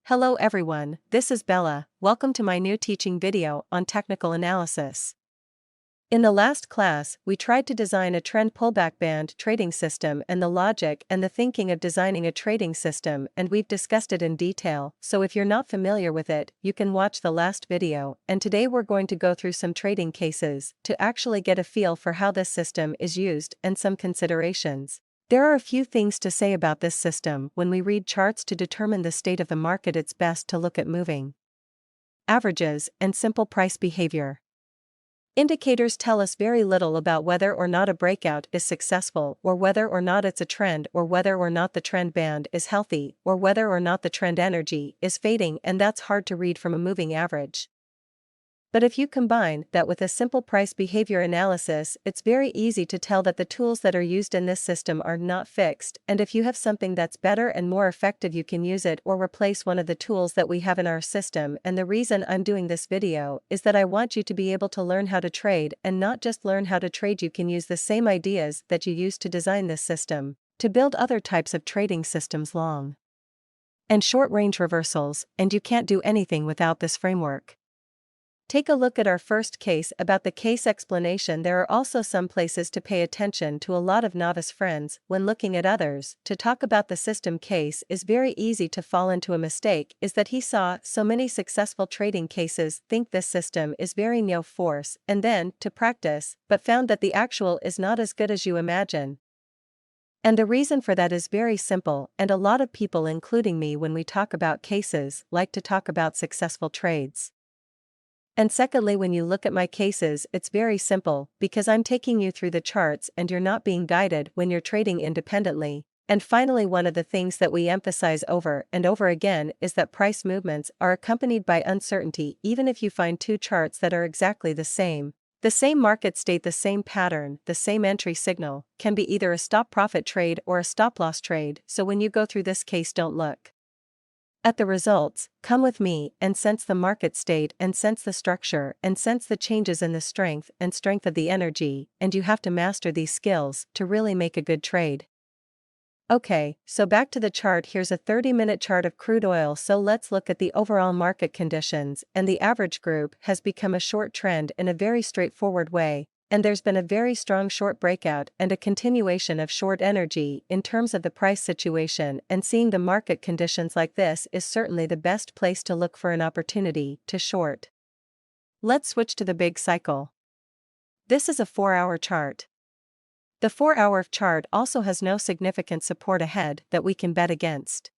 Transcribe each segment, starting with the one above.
Hello everyone, this is Bella. Welcome to my new teaching video on technical analysis. In the last class, we tried to design a trend pullback band trading system and the logic and the thinking of designing a trading system, and we've discussed it in detail, so if you're not familiar with it, you can watch the last video, and today we're going to go through some trading cases to actually get a feel for how this system is used and some considerations. There are a few things to say about this system. When we read charts to determine the state of the market, it's best to look at moving averages and simple price behavior. Indicators tell us very little about whether or not a breakout is successful, or whether or not it's a trend, or whether or not the trend band is healthy, or whether or not the trend energy is fading, and that's hard to read from a moving average. But if you combine that with a simple price behavior analysis, it's very easy to tell that the tools that are used in this system are not fixed, and if you have something that's better and more effective, you can use it or replace one of the tools that we have in our system. And the reason I'm doing this video is that I want you to be able to learn how to trade, and not just learn how to trade. You can use the same ideas that you used to design this system to build other types of trading systems, long and short range reversals, and you can't do anything without this framework. Take a look at our first case. About the case explanation, there are also some places to pay attention to. A lot of novice friends, when looking at others to talk about the system case, is very easy to fall into a mistake, is that he saw so many successful trading cases, think this system is very no force, and then to practice, but found that the actual is not as good as you imagine. And the reason for that is very simple, and a lot of people, including me, when we talk about cases, like to talk about successful trades. And secondly, when you look at my cases, it's very simple, because I'm taking you through the charts and you're not being guided when you're trading independently. And finally, one of the things that we emphasize over and over again is that price movements are accompanied by uncertainty. Even if you find two charts that are exactly the same market state, the same pattern, the same entry signal, can be either a stop profit trade or a stop loss trade. So when you go through this case, don't look at the results, come with me and sense the market state and sense the structure and sense the changes in the strength of the energy, and you have to master these skills to really make a good trade. Okay, so back to the chart. Here's a 30-minute chart of crude oil. So let's look at the overall market conditions, and the average group has become a short trend in a very straightforward way. And there's been a very strong short breakout and a continuation of short energy in terms of the price situation, and seeing the market conditions like this is certainly the best place to look for an opportunity to short. Let's switch to the big cycle. This is a 4-hour chart. The 4-hour chart also has no significant support ahead that we can bet against.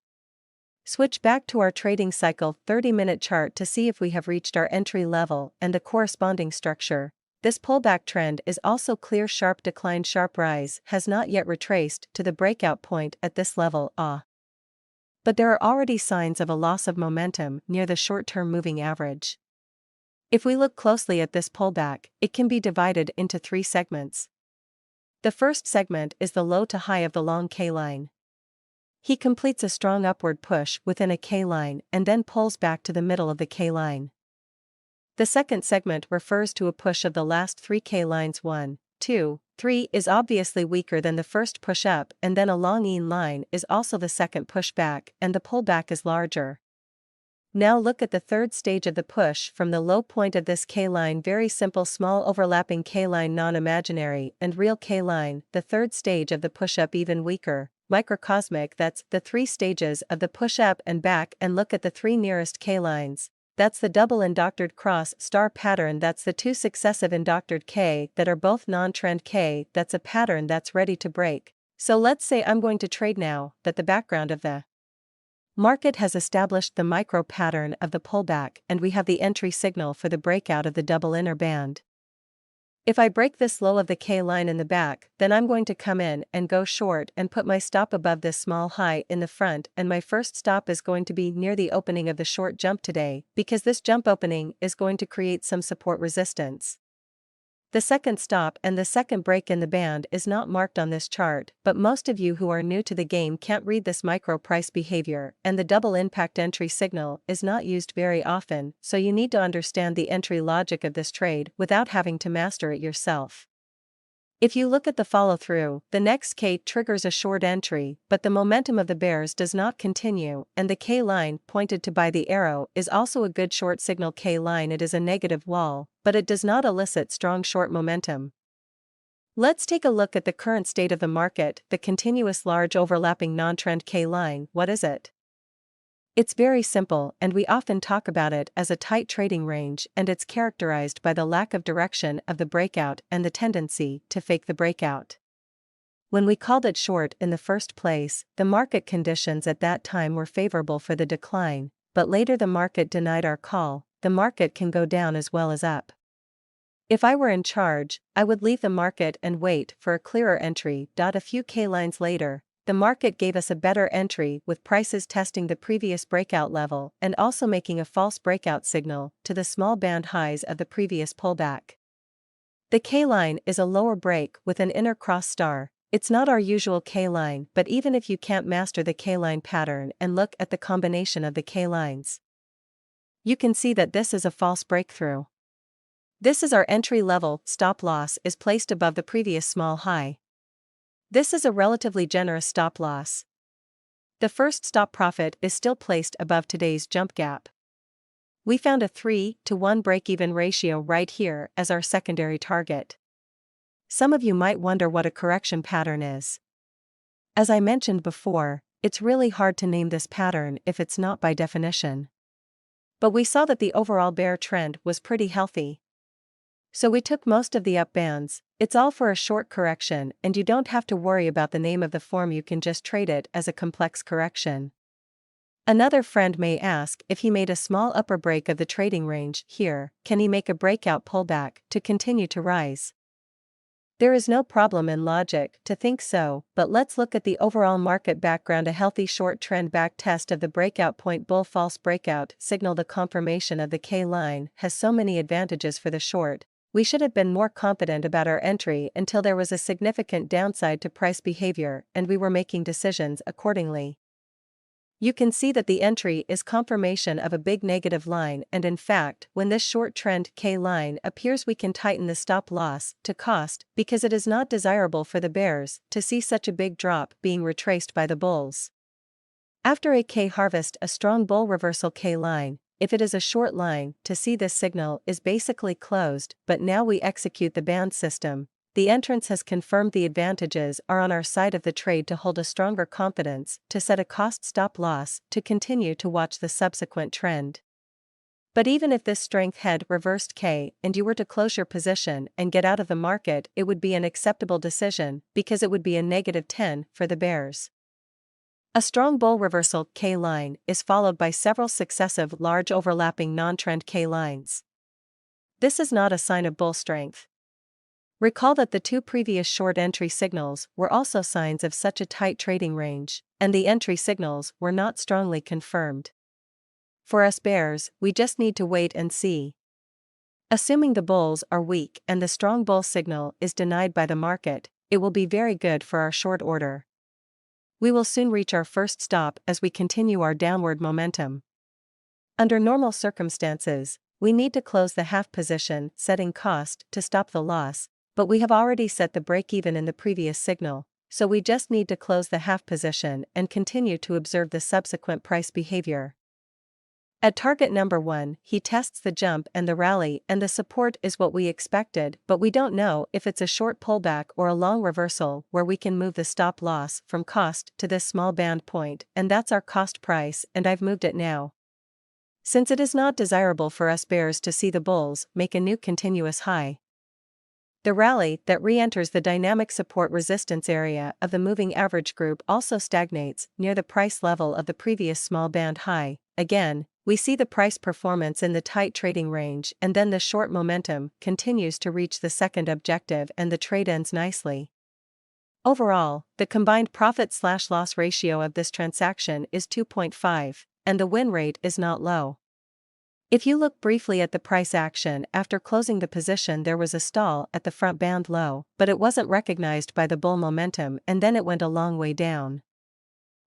Switch back to our trading cycle 30-minute chart to see if we have reached our entry level and the corresponding structure. This pullback trend is also clear. Sharp decline, sharp rise has not yet retraced to the breakout point at this level. But there are already signs of a loss of momentum near the short-term moving average. If we look closely at this pullback, it can be divided into 3 segments. The first segment is the low to high of the long K line. He completes a strong upward push within a K line and then pulls back to the middle of the K line. The second segment refers to a push of the last 3 K lines. 1, 2, 3 is obviously weaker than the first push up, and then a long E line is also the second push back, and the pullback is larger. Now look at the third stage of the push from the low point of this K line. Very simple, small overlapping K line, non-imaginary and real K line. The third stage of the push up even weaker, microcosmic. That's the 3 stages of the push up and back, and look at the 3 nearest K lines. That's the double indoctored cross star pattern. That's the 2 successive indoctored K that are both non-trend K. That's a pattern that's ready to break. So let's say I'm going to trade now that the background of the market has established the micro pattern of the pullback, and we have the entry signal for the breakout of the double inner band. If I break this low of the K line in the back, then I'm going to come in and go short and put my stop above this small high in the front, and my first stop is going to be near the opening of the short jump today, because this jump opening is going to create some support resistance. The second stop and the second break in the band is not marked on this chart, but most of you who are new to the game can't read this micro price behavior, and the double impact entry signal is not used very often, so you need to understand the entry logic of this trade without having to master it yourself. If you look at the follow-through, the next K triggers a short entry, but the momentum of the bears does not continue, and the K line pointed to by the arrow is also a good short signal K line. It is a negative wall, but it does not elicit strong short momentum. Let's take a look at the current state of the market, the continuous large overlapping non-trend K line. What is it? It's very simple, and we often talk about it as a tight trading range, and it's characterized by the lack of direction of the breakout and the tendency to fake the breakout. When we called it short in the first place, the market conditions at that time were favorable for the decline, but later the market denied our call. The market can go down as well as up. If I were in charge, I would leave the market and wait for a clearer entry. A few K lines later, the market gave us a better entry with prices testing the previous breakout level and also making a false breakout signal to the small band highs of the previous pullback. The K line is a lower break with an inner cross star. It's not our usual K line, but even if you can't master the K line pattern and look at the combination of the K lines, you can see that this is a false breakthrough. This is our entry level. Stop loss is placed above the previous small high. This is a relatively generous stop loss. The first stop profit is still placed above today's jump gap. We found a 3-to-1 break-even ratio right here as our secondary target. Some of you might wonder what a correction pattern is. As I mentioned before, it's really hard to name this pattern if it's not by definition. But we saw that the overall bear trend was pretty healthy. So we took most of the up bands. It's all for a short correction, and you don't have to worry about the name of the form. You can just trade it as a complex correction. Another friend may ask, if he made a small upper break of the trading range here, can he make a breakout pullback to continue to rise? There is no problem in logic to think so, but let's look at the overall market background. A healthy short trend back test of the breakout point bull false breakout signal. The confirmation of the K line has so many advantages for the short. We should have been more confident about our entry until there was a significant downside to price behavior and we were making decisions accordingly. You can see that the entry is confirmation of a big negative line, and in fact, when this short trend K line appears, we can tighten the stop loss to cost because it is not desirable for the bears to see such a big drop being retraced by the bulls. After a K harvest, a strong bull reversal K line, if it is a short line, to see this signal is basically closed, but now we execute the band system. The entrance has confirmed the advantages are on our side of the trade to hold a stronger confidence, to set a cost stop loss, to continue to watch the subsequent trend. But even if this strength had reversed K and you were to close your position and get out of the market, it would be an acceptable decision because it would be a -10 for the bears. A strong bull reversal K line is followed by several successive large overlapping non-trend K lines. This is not a sign of bull strength. Recall that the two previous short entry signals were also signs of such a tight trading range, and the entry signals were not strongly confirmed. For us bears, we just need to wait and see. Assuming the bulls are weak and the strong bull signal is denied by the market, it will be very good for our short order. We will soon reach our first stop as we continue our downward momentum. Under normal circumstances, we need to close the half position, setting cost to stop the loss, but we have already set the break-even in the previous signal, so we just need to close the half position and continue to observe the subsequent price behavior. At target number 1, he tests the jump and the rally, and the support is what we expected, but we don't know if it's a short pullback or a long reversal where we can move the stop loss from cost to this small band point, and that's our cost price, and I've moved it now. Since it is not desirable for us bears to see the bulls make a new continuous high. The rally that re-enters the dynamic support resistance area of the moving average group also stagnates near the price level of the previous small band high. Again, we see the price performance in the tight trading range, and then the short momentum continues to reach the second objective and the trade ends nicely. Overall, the combined profit/loss ratio of this transaction is 2.5, and the win rate is not low. If you look briefly at the price action after closing the position, there was a stall at the front band low, but it wasn't recognized by the bull momentum and then it went a long way down.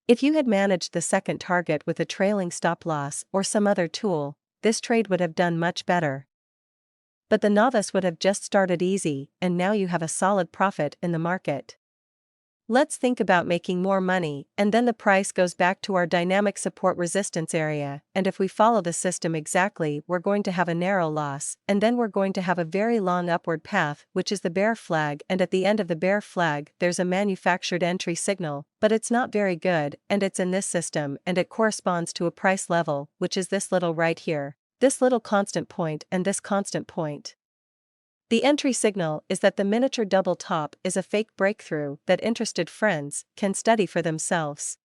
If you had managed the second target with a trailing stop loss or some other tool, this trade would have done much better. But the novice would have just started easy, and now you have a solid profit in the market. Let's think about making more money, and then the price goes back to our dynamic support resistance area, and if we follow the system exactly, we're going to have a narrow loss, and then we're going to have a very long upward path, which is the bear flag, and at the end of the bear flag, there's a manufactured entry signal, but it's not very good, and it's in this system, and it corresponds to a price level, which is this little right here, this little constant point and this constant point. The entry signal is that the miniature double top is a fake breakthrough that interested friends can study for themselves.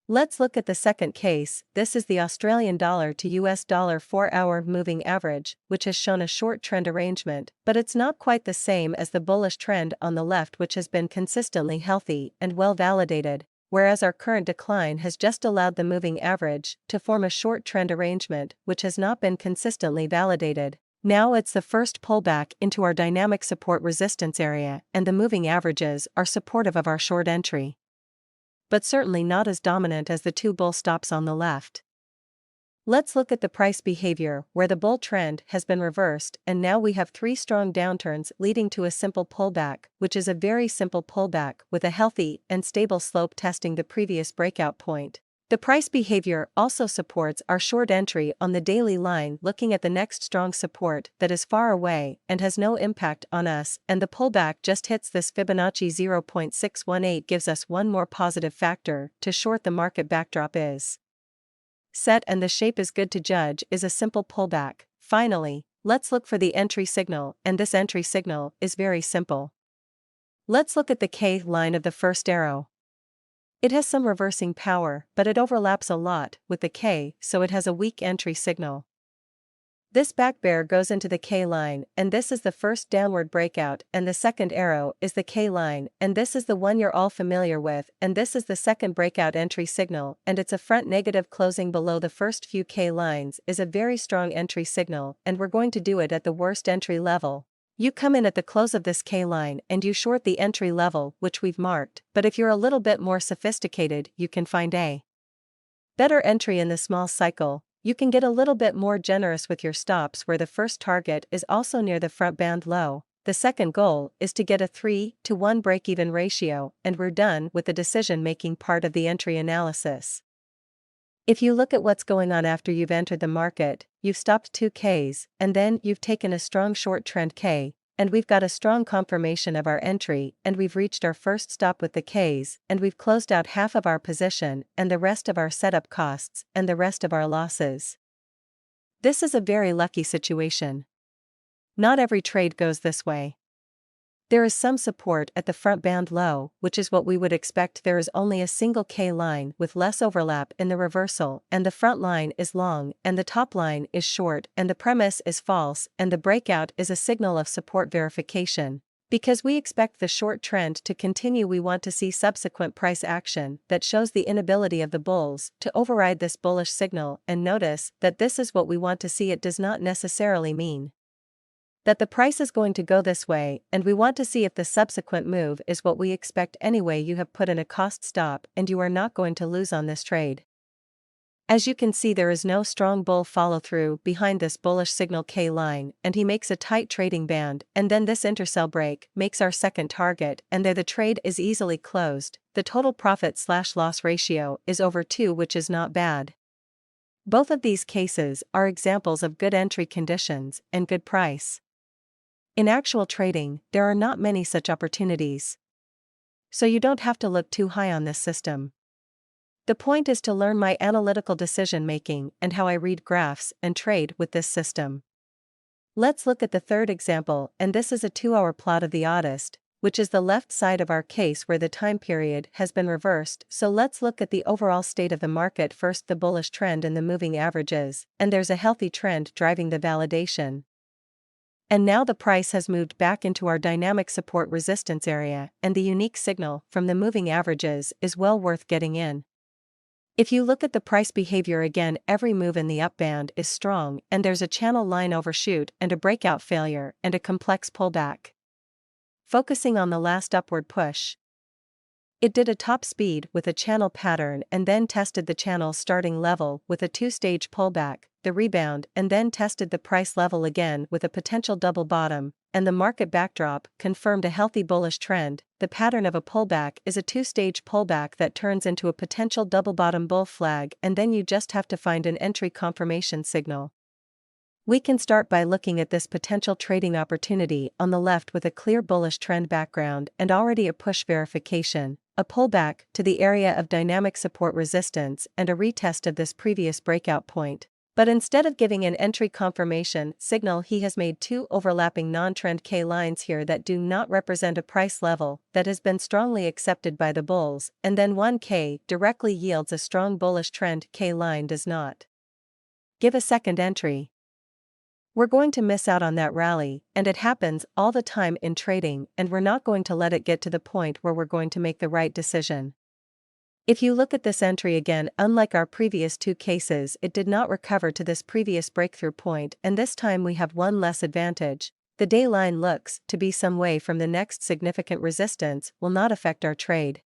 Let's look at the second case. This is the Australian dollar to US dollar 4-hour moving average, which has shown a short trend arrangement, but it's not quite the same as the bullish trend on the left, which has been consistently healthy and well validated, whereas our current decline has just allowed the moving average to form a short trend arrangement, which has not been consistently validated. Now it's the first pullback into our dynamic support resistance area, and the moving averages are supportive of our short entry. But certainly not as dominant as the two bull stops on the left. Let's look at the price behavior, where the bull trend has been reversed, and now we have three strong downturns leading to a simple pullback, which is a very simple pullback with a healthy and stable slope testing the previous breakout point. The price behavior also supports our short entry on the daily line, looking at the next strong support that is far away and has no impact on us, and the pullback just hits this Fibonacci 0.618, gives us one more positive factor to short. The market backdrop is set and the shape is good to judge is a simple pullback. Finally, let's look for the entry signal, and this entry signal is very simple. Let's look at the K line of the first arrow. It has some reversing power, but it overlaps a lot with the K, so it has a weak entry signal. This back bear goes into the K line, and this is the first downward breakout, and the second arrow is the K line, and this is the one you're all familiar with, and this is the second breakout entry signal, and it's a front negative closing below the first few K lines is a very strong entry signal, and we're going to do it at the worst entry level. You come in at the close of this K line and you short the entry level, which we've marked, but if you're a little bit more sophisticated, you can find a better entry in the small cycle. You can get a little bit more generous with your stops, where the first target is also near the front band low. The second goal is to get a 3-to-1 break-even ratio, and we're done with the decision-making part of the entry analysis. If you look at what's going on after you've entered the market, you've stopped 2 Ks, and then you've taken a strong short trend K, and we've got a strong confirmation of our entry, and we've reached our first stop with the Ks, and we've closed out half of our position, and the rest of our setup costs, and the rest of our losses. This is a very lucky situation. Not every trade goes this way. There is some support at the front band low, which is what we would expect. There is only a single K line with less overlap in the reversal, and the front line is long, and the top line is short, and the premise is false, and the breakout is a signal of support verification. Because we expect the short trend to continue, we want to see subsequent price action that shows the inability of the bulls to override this bullish signal, and notice that this is what we want to see. It does not necessarily mean that the price is going to go this way, and we want to see if the subsequent move is what we expect. Anyway, you have put in a cost stop and you are not going to lose on this trade. As you can see, there is no strong bull follow through behind this bullish signal K line, and he makes a tight trading band, and then this intersell break makes our second target, and there the trade is easily closed. The total profit/loss ratio is over 2, which is not bad. Both of these cases are examples of good entry conditions and good price. In actual trading, there are not many such opportunities. So you don't have to look too high on this system. The point is to learn my analytical decision making and how I read graphs and trade with this system. Let's look at the third example, and this is a 2-hour plot of the oddest, which is the left side of our case where the time period has been reversed. So let's look at the overall state of the market first, the bullish trend in the moving averages, and there's a healthy trend driving the validation. And now the price has moved back into our dynamic support resistance area, and the unique signal from the moving averages is well worth getting in. If you look at the price behavior again, every move in the up band is strong, and there's a channel line overshoot and a breakout failure and a complex pullback. Focusing on the last upward push, it did a top speed with a channel pattern and then tested the channel starting level with a 2-stage pullback, the rebound, and then tested the price level again with a potential double bottom, and the market backdrop confirmed a healthy bullish trend. The pattern of a pullback is a two-stage pullback that turns into a potential double bottom bull flag, and then you just have to find an entry confirmation signal. We can start by looking at this potential trading opportunity on the left with a clear bullish trend background and already a push verification, a pullback to the area of dynamic support resistance, and a retest of this previous breakout point. But instead of giving an entry confirmation signal, he has made two overlapping non-trend K lines here that do not represent a price level that has been strongly accepted by the bulls, and then one K directly yields a strong bullish trend K line does not give a second entry. We're going to miss out on that rally, and it happens all the time in trading, and we're not going to let it get to the point where we're going to make the right decision. If you look at this entry again, unlike our previous two cases, it did not recover to this previous breakthrough point, and this time we have one less advantage. The day line looks to be some way from the next significant resistance, will not affect our trade.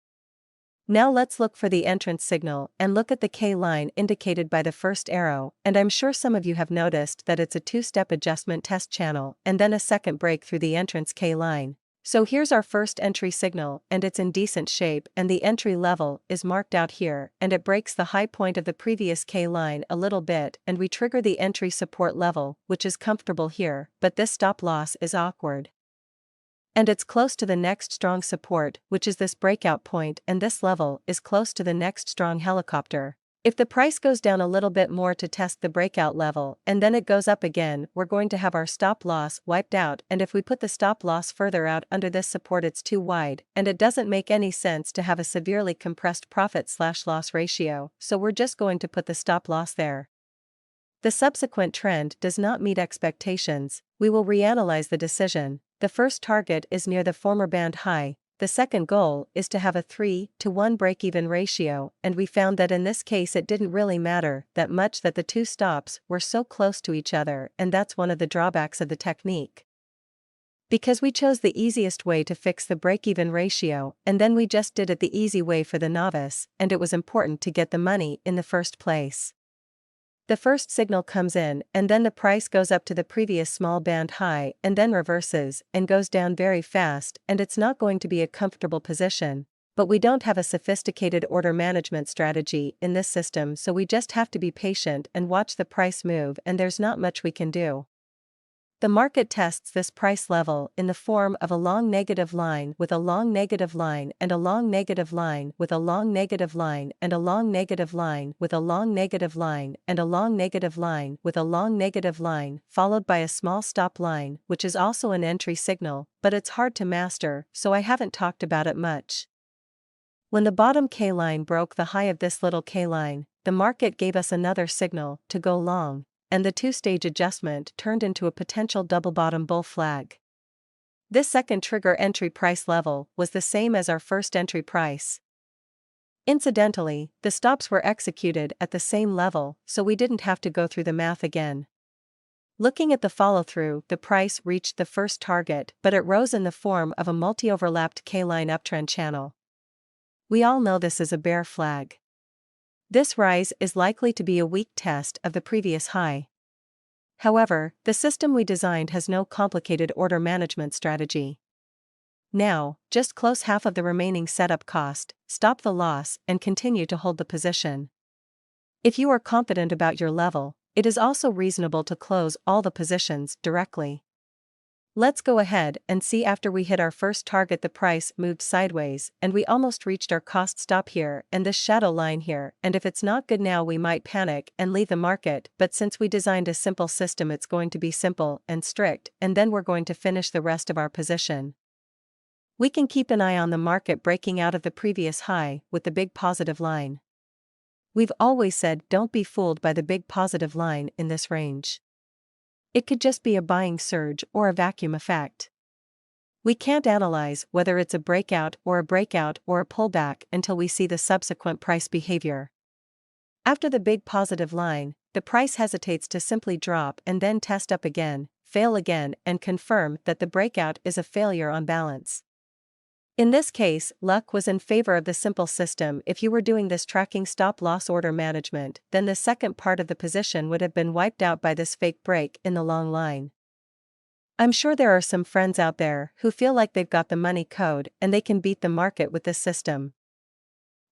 Now let's look for the entrance signal and look at the K line indicated by the first arrow, and I'm sure some of you have noticed that it's a two-step adjustment test channel and then a second break through the entrance K line. So here's our first entry signal, and it's in decent shape, and the entry level is marked out here, and it breaks the high point of the previous K line a little bit, and we trigger the entry support level, which is comfortable here, but this stop loss is awkward. And it's close to the next strong support, which is this breakout point, and this level is close to the next strong helicopter. If the price goes down a little bit more to test the breakout level, and then it goes up again, we're going to have our stop loss wiped out, and if we put the stop loss further out under this support, it's too wide, and it doesn't make any sense to have a severely compressed profit/loss ratio, so we're just going to put the stop loss there. The subsequent trend does not meet expectations, we will reanalyze the decision. The first target is near the former band high, the second goal is to have a 3-to-1 break-even ratio, and we found that in this case it didn't really matter that much that the two stops were so close to each other, and that's one of the drawbacks of the technique. Because we chose the easiest way to fix the break-even ratio, and then we just did it the easy way for the novice, and it was important to get the money in the first place. The first signal comes in, and then the price goes up to the previous small band high, and then reverses, and goes down very fast, and it's not going to be a comfortable position, but we don't have a sophisticated order management strategy in this system, so we just have to be patient and watch the price move, and there's not much we can do. The market tests this price level in the form of a long negative line with a long negative line and a long negative line with a long negative line and a long negative line with a long negative line and a long negative line with a long negative line, followed by a small stop line, which is also an entry signal, but it's hard to master, so I haven't talked about it much. When the bottom K line broke the high of this little K line, the market gave us another signal to go long, and the two-stage adjustment turned into a potential double bottom bull flag. This second trigger entry price level was the same as our first entry price. Incidentally, the stops were executed at the same level, so we didn't have to go through the math again. Looking at the follow-through, the price reached the first target, but it rose in the form of a multi-overlapped K-line uptrend channel. We all know this is a bear flag. This rise is likely to be a weak test of the previous high. However, the system we designed has no complicated order management strategy. Now, just close half of the remaining setup cost, stop the loss, and continue to hold the position. If you are confident about your level, it is also reasonable to close all the positions directly. Let's go ahead and see. After we hit our first target, the price moved sideways, and we almost reached our cost stop here and this shadow line here, and if it's not good now we might panic and leave the market, but since we designed a simple system, it's going to be simple and strict, and then we're going to finish the rest of our position. We can keep an eye on the market breaking out of the previous high with the big positive line. We've always said don't be fooled by the big positive line in this range. It could just be a buying surge or a vacuum effect. We can't analyze whether it's a breakout or a pullback until we see the subsequent price behavior. After the big positive line, the price hesitates to simply drop and then test up again, fail again, and confirm that the breakout is a failure on balance. In this case, luck was in favor of the simple system. If you were doing this tracking stop-loss order management, then the second part of the position would have been wiped out by this fake break in the long line. I'm sure there are some friends out there who feel like they've got the money code and they can beat the market with this system.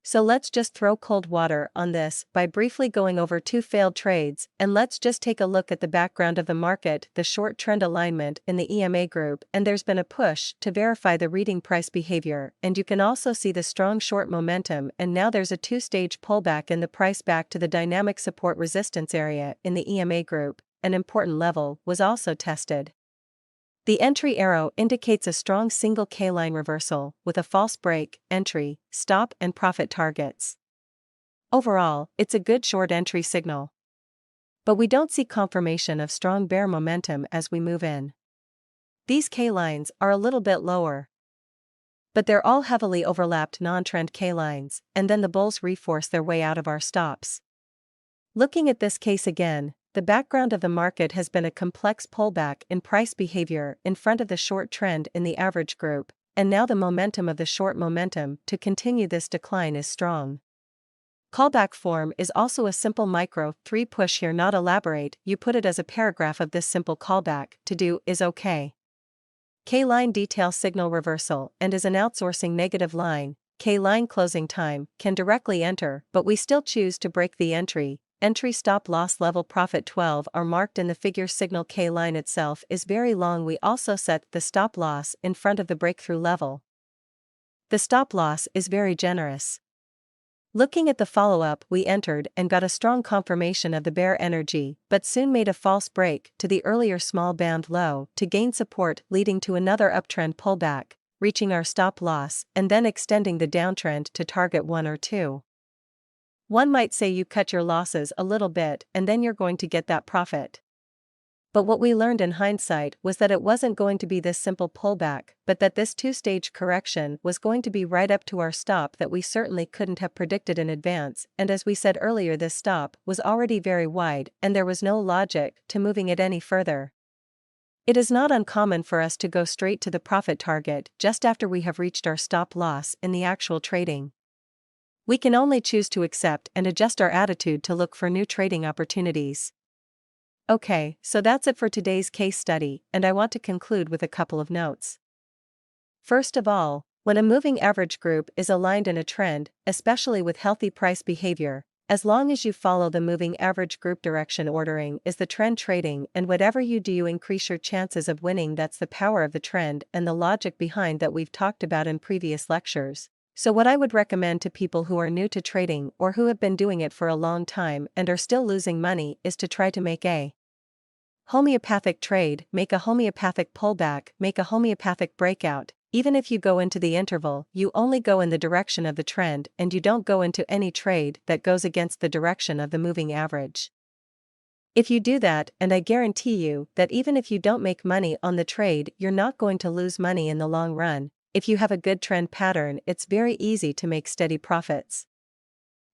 So let's just throw cold water on this by briefly going over 2 failed trades, and let's just take a look at the background of the market, the short trend alignment in the EMA group, and there's been a push to verify the reading price behavior, and you can also see the strong short momentum, and now there's a 2-stage pullback in the price back to the dynamic support resistance area in the EMA group. An important level was also tested. The entry arrow indicates a strong single K-line reversal, with a false break, entry, stop and profit targets. Overall, it's a good short entry signal. But we don't see confirmation of strong bear momentum as we move in. These K-lines are a little bit lower. But they're all heavily overlapped non-trend K-lines, and then the bulls reforce their way out of our stops. Looking at this case again, the background of the market has been a complex pullback in price behavior in front of the short trend in the average group, and now the momentum of the short momentum to continue this decline is strong. Callback form is also a simple micro 3 push here, not elaborate, you put it as a paragraph of this simple callback. To do is OK. K-line detail signal reversal and is an outsourcing negative line. K-line closing time can directly enter, but we still choose to break the entry. Entry stop loss level profit 12 are marked in the figure signal. K-line itself is very long. We also set the stop loss in front of the breakthrough level. The stop loss is very generous. Looking at the follow-up, we entered and got a strong confirmation of the bear energy, but soon made a false break to the earlier small band low to gain support, leading to another uptrend pullback, reaching our stop loss and then extending the downtrend to target 1 or 2. One might say you cut your losses a little bit and then you're going to get that profit. But what we learned in hindsight was that it wasn't going to be this simple pullback, but that this 2-stage correction was going to be right up to our stop that we certainly couldn't have predicted in advance, and as we said earlier, this stop was already very wide and there was no logic to moving it any further. It is not uncommon for us to go straight to the profit target just after we have reached our stop loss in the actual trading. We can only choose to accept and adjust our attitude to look for new trading opportunities. Okay, so that's it for today's case study, and I want to conclude with a couple of notes. First of all, when a moving average group is aligned in a trend, especially with healthy price behavior, as long as you follow the moving average group direction, ordering is the trend trading, and whatever you do, you increase your chances of winning. That's the power of the trend and the logic behind that we've talked about in previous lectures. So what I would recommend to people who are new to trading or who have been doing it for a long time and are still losing money is to try to make a homeopathic trade, make a homeopathic pullback, make a homeopathic breakout. Even if you go into the interval, you only go in the direction of the trend and you don't go into any trade that goes against the direction of the moving average. If you do that, and I guarantee you that even if you don't make money on the trade, you're not going to lose money in the long run. If you have a good trend pattern, it's very easy to make steady profits.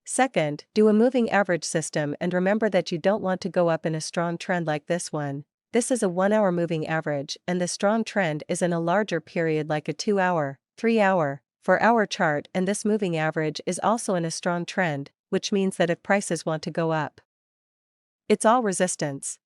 Second, do a moving average system and remember that you don't want to go up in a strong trend like this one. This is a 1-hour moving average, and the strong trend is in a larger period like a 2-hour, 3-hour, 4-hour chart, and this moving average is also in a strong trend, which means that if prices want to go up, it's all resistance.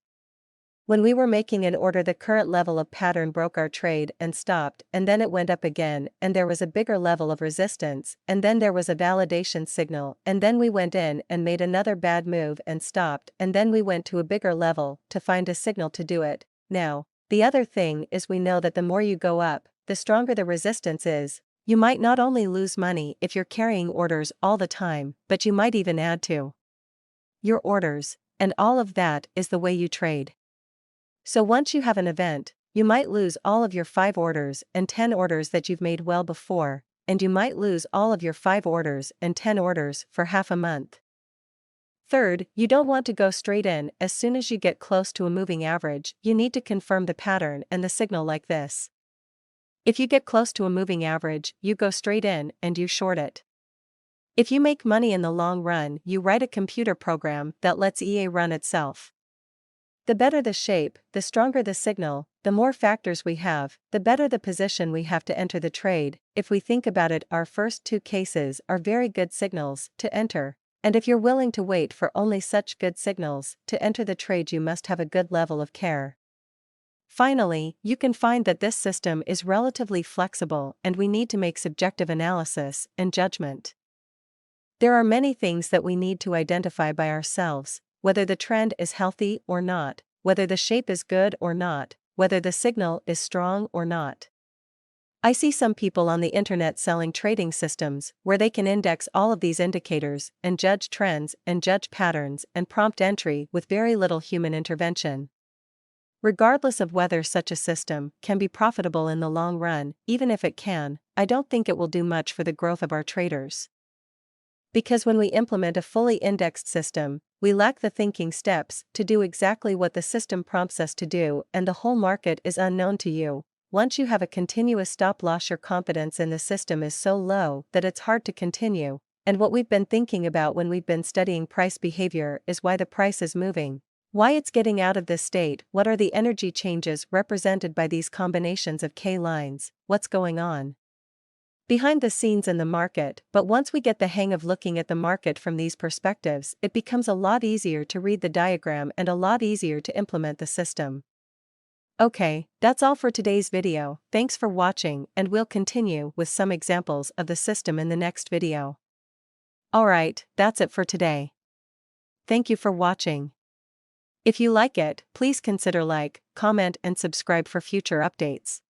When we were making an order, the current level of pattern broke our trade and stopped, and then it went up again, and there was a bigger level of resistance, and then there was a validation signal, and then we went in and made another bad move and stopped, and then we went to a bigger level to find a signal to do it. Now, the other thing is we know that the more you go up, the stronger the resistance is. You might not only lose money if you're carrying orders all the time, but you might even add to your orders, and all of that is the way you trade. So once you have an event, you might lose all of your 5 orders and 10 orders that you've made well before, and you might lose all of your 5 orders and 10 orders for half a month. Third, you don't want to go straight in. As soon as you get close to a moving average, you need to confirm the pattern and the signal like this. If you get close to a moving average, you go straight in and you short it. If you make money in the long run, you write a computer program that lets EA run itself. The better the shape, the stronger the signal, the more factors we have, the better the position we have to enter the trade. If we think about it, our first two cases are very good signals to enter. And if you're willing to wait for only such good signals to enter the trade, you must have a good level of care. Finally, you can find that this system is relatively flexible and we need to make subjective analysis and judgment. There are many things that we need to identify by ourselves, whether the trend is healthy or not, whether the shape is good or not, whether the signal is strong or not. I see some people on the internet selling trading systems where they can index all of these indicators and judge trends and judge patterns and prompt entry with very little human intervention. Regardless of whether such a system can be profitable in the long run, even if it can, I don't think it will do much for the growth of our traders. Because when we implement a fully indexed system, we lack the thinking steps to do exactly what the system prompts us to do, and the whole market is unknown to you. Once you have a continuous stop loss, your confidence in the system is so low that it's hard to continue. And what we've been thinking about when we've been studying price behavior is why the price is moving, why it's getting out of this state, what are the energy changes represented by these combinations of K lines, what's going on behind the scenes in the market. But once we get the hang of looking at the market from these perspectives, it becomes a lot easier to read the diagram and a lot easier to implement the system. Okay, that's all for today's video. Thanks for watching, and we'll continue with some examples of the system in the next video. Alright, that's it for today. Thank you for watching. If you like it, please consider like, comment and subscribe for future updates.